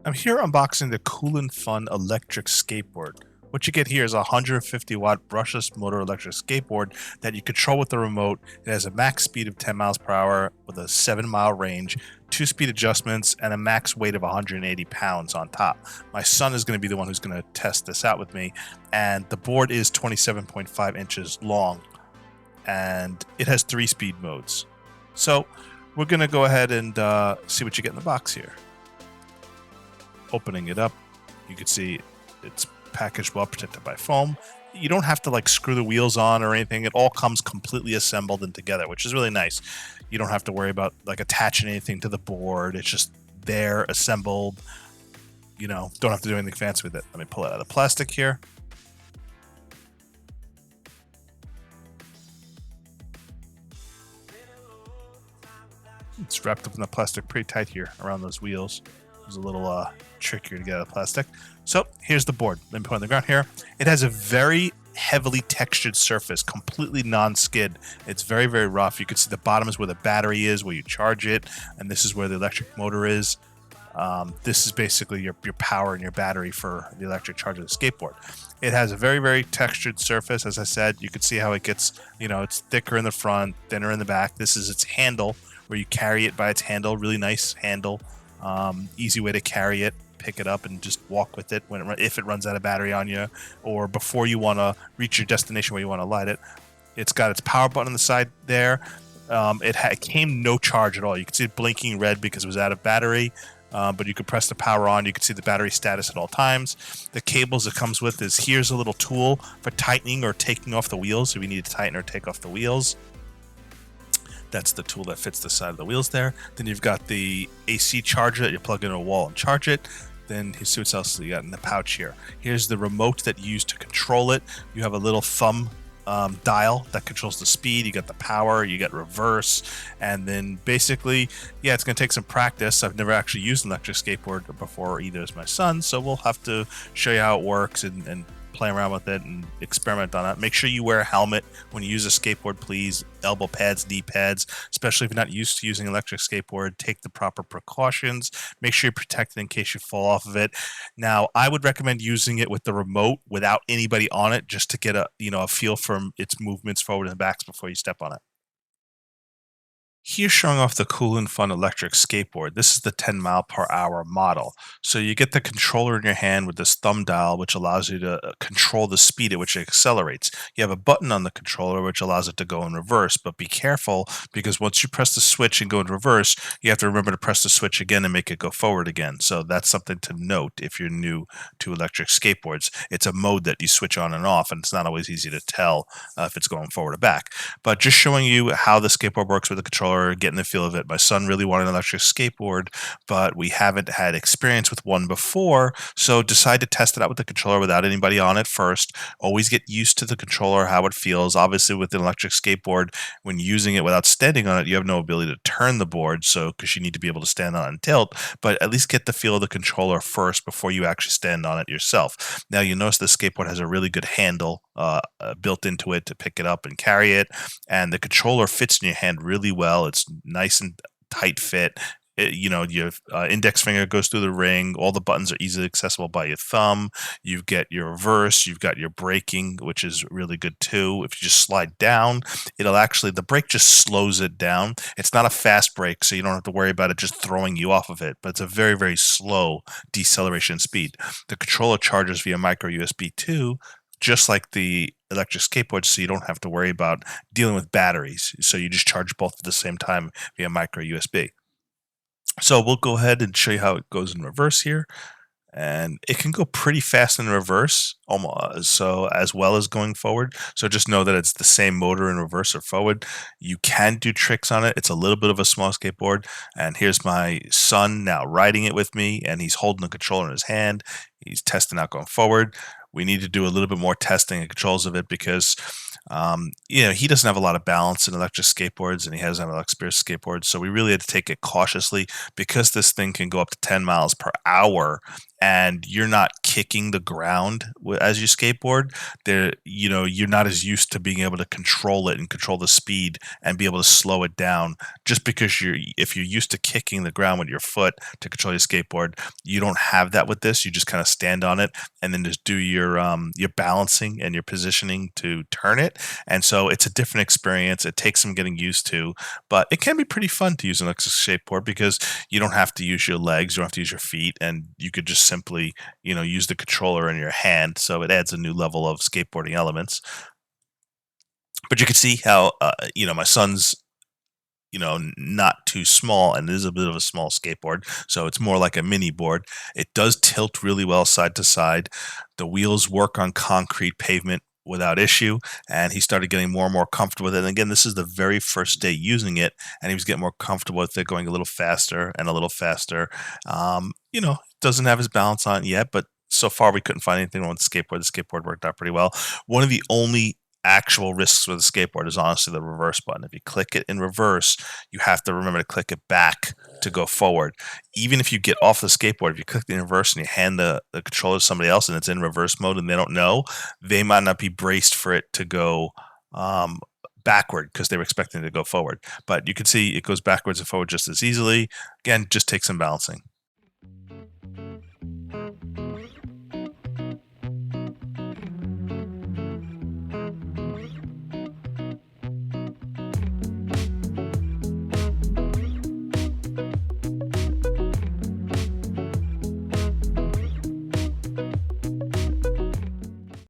I'm here unboxing the Cool&Fun electric skateboard. What you get here is a 150-watt brushless motor electric skateboard that you control with the remote. It has a max speed of 10 miles per hour with a 7-mile range, 2 speed adjustments, and a max weight of 180 pounds on top. My son is going to be the one who's going to test this out with me, and the board is 27.5 inches long, and it has 3 speed modes. So we're going to go ahead and see what you get in the box here. Opening it up, you can see it's packaged well, protected by foam. You don't have to like screw the wheels on or anything. It all comes completely assembled and together, which is really nice. You don't have to worry about like attaching anything to the board. It's just there, assembled. Don't have to do anything fancy with it. Let me pull it out of the plastic here. It's wrapped up in the plastic pretty tight here around those wheels. It was a little trickier to get out of plastic. So here's the board. Let me put it on the ground here. It has a very heavily textured surface, completely non-skid. It's very, very rough. You can see the bottom is where the battery is, where you charge it, and this is where the electric motor is. This is basically your power and your battery for the electric charge of the skateboard. It has a very, very textured surface. As I said, you can see how it gets, it's thicker in the front, thinner in the back. This is its handle, where you carry it by its handle. Really nice handle. Easy way to carry it. Pick it up and just walk with it if it runs out of battery on you, or before you want to reach your destination where you want to light it. It's got its power button on the side there. It came no charge at all. You can see it blinking red because it was out of battery. But you could press the power on. You can see the battery status at all times. The cables it comes with is here's a little tool for tightening or taking off the wheels if you need to tighten or take off the wheels. That's the tool that fits the side of the wheels there. Then you've got the AC charger that you plug into a wall and charge it. Then you see what else you got in the pouch here. Here's the remote that you use to control it. You have a little thumb dial that controls the speed. You got the power, you got reverse, and then basically, yeah, it's going to take some practice. I've never actually used an electric skateboard before, either as my son, so we'll have to show you how it works and play around with it and experiment on it. Make sure you wear a helmet when you use a skateboard, please. Elbow pads, knee pads, especially if you're not used to using electric skateboard. Take the proper precautions. Make sure you're protected in case you fall off of it. Now, I would recommend using it with the remote without anybody on it, just to get a feel for its movements forward and backs before you step on it. Here's showing off the Cool&Fun electric skateboard. This is the 10-mile-per-hour model. So you get the controller in your hand with this thumb dial, which allows you to control the speed at which it accelerates. You have a button on the controller, which allows it to go in reverse. But be careful, because once you press the switch and go in reverse, you have to remember to press the switch again and make it go forward again. So that's something to note if you're new to electric skateboards. It's a mode that you switch on and off, and it's not always easy to tell if it's going forward or back. But just showing you how the skateboard works with the controller, getting the feel of it. My son really wanted an electric skateboard, but we haven't had experience with one before, so decide to test it out with the controller without anybody on it first. Always get used to the controller, how it feels. Obviously, with an electric skateboard, when using it without standing on it, you have no ability to turn the board, so because you need to be able to stand on it and tilt, but at least get the feel of the controller first before you actually stand on it yourself. Now, you notice the skateboard has a really good handle built into it to pick it up and carry it, and the controller fits in your hand really well. It's nice and tight fit. Your index finger goes through the ring. All the buttons are easily accessible by your thumb. You get your reverse. You've got your braking, which is really good too. If you just slide down, the brake just slows it down. It's not a fast brake, so you don't have to worry about it just throwing you off of it, but it's a very, very slow deceleration speed. The controller charges via micro USB too, just like the electric skateboard, so you don't have to worry about dealing with batteries. So you just charge both at the same time via micro USB. So we'll go ahead and show you how it goes in reverse here. And it can go pretty fast in reverse, almost so as well as going forward. So just know that it's the same motor in reverse or forward. You can do tricks on it. It's a little bit of a small skateboard. And here's my son now riding it with me, and he's holding the controller in his hand. He's testing out going forward. We need to do a little bit more testing and controls of it because he doesn't have a lot of balance in electric skateboards, and he hasn't had a lot of experience skateboards. So we really had to take it cautiously because this thing can go up to 10 miles per hour. and you're not kicking the ground as you skateboard, there, you're not as used to being able to control it and control the speed and be able to slow it down. Just because if you're used to kicking the ground with your foot to control your skateboard, you don't have that with this. You just kind of stand on it and then just do your balancing and your positioning to turn it. And so it's a different experience. It takes some getting used to, but it can be pretty fun to use an electric skateboard because you don't have to use your legs, you don't have to use your feet, and you could just simply, use the controller in your hand. So it adds a new level of skateboarding elements. But you can see how, my son's, not too small, and it is a bit of a small skateboard, so it's more like a mini board. It does tilt really well side to side. The wheels work on concrete pavement without issue, and he started getting more and more comfortable with it. And again, this is the very first day using it, and he was getting more comfortable with it, going a little faster and a little faster. Doesn't have his balance on it yet, but so far we couldn't find anything wrong with the skateboard. The skateboard worked out pretty well. One of the only actual risks with a skateboard is honestly the reverse button. If you click it in reverse, you have to remember to click it back to go forward. Even if you get off the skateboard, if you click the in reverse and you hand the controller to somebody else and it's in reverse mode and they don't know, they might not be braced for it to go backward because they were expecting it to go forward. But you can see it goes backwards and forward just as easily. Again, just take some balancing.